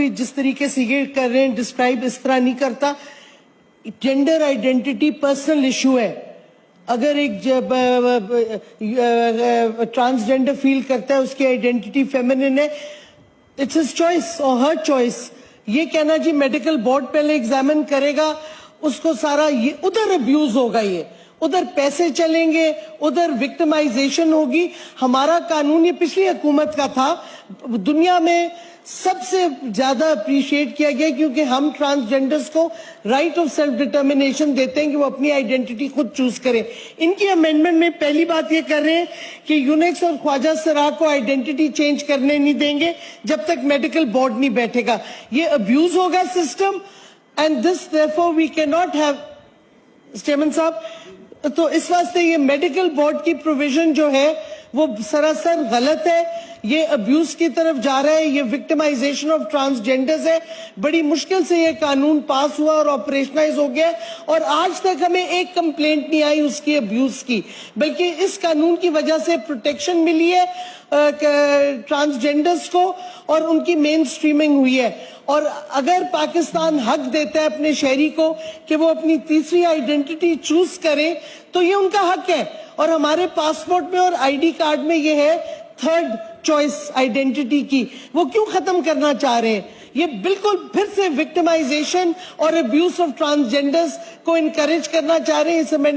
जिस तरीके से ये कर रहे हैं डिस्क्राइब इस तरह नहीं करता। जेंडर आइडेंटिटी पर्सनल इशू है। अगर एक ट्रांसजेंडर फील करता है उसकी आइडेंटिटी फेमिनिन है, इट्स हिज चॉइस और हर चॉइस। ये कहना जी मेडिकल बोर्ड पहले एग्जामिन करेगा, उसको सारा ये उधर अब्यूज होगा, ये उधर पैसे चलेंगे, उधर विक्टिमाइजेशन होगी। हमारा कानून ये पिछली हुकूमत का था, दुनिया में सबसे ज्यादा अप्रिशिएट किया गया क्योंकि हम ट्रांसजेंडर्स को राइट ऑफ सेल्फ डिटर्मिनेशन देते हैं कि वो अपनी आइडेंटिटी खुद चूज करें। इनकी अमेंडमेंट में पहली बात ये कर रहे हैं कि यूनिक्स और ख्वाजा सरा को आइडेंटिटी चेंज करने नहीं देंगे जब तक मेडिकल बोर्ड नहीं बैठेगा। ये अब्यूज होगा system, and this therefore we can not have. स्टेमन साहब, तो इस वास्ते ये मेडिकल बोर्ड की प्रोविजन जो है वो सरासर गलत है, ये अब्यूज की तरफ जा रहा है, ये विक्टिमाइजेशन ऑफ ट्रांसजेंडर्स है। बड़ी मुश्किल से ये कानून पास हुआ और ऑपरेशनलाइज हो गया और आज तक हमें एक कंप्लेंट नहीं आई उसकी अब्यूज की, बल्कि इस कानून की वजह से प्रोटेक्शन मिली है ट्रांसजेंडर्स को और उनकी मेन स्ट्रीमिंग हुई है। और अगर पाकिस्तान हक देता है अपने शहरी को कि वो अपनी तीसरी आइडेंटिटी चूज करें तो ये उनका हक है, और हमारे पासपोर्ट में और आईडी कार्ड में ये है थर्ड चॉइस आइडेंटिटी की। वो क्यों खत्म करना चाह रहे हैं? ये बिल्कुल फिर से विक्टिमाइजेशन और अब्यूज ऑफ ट्रांसजेंडर्स को इनकरेज करना चाह रहे हैं इस अमेंडमेंट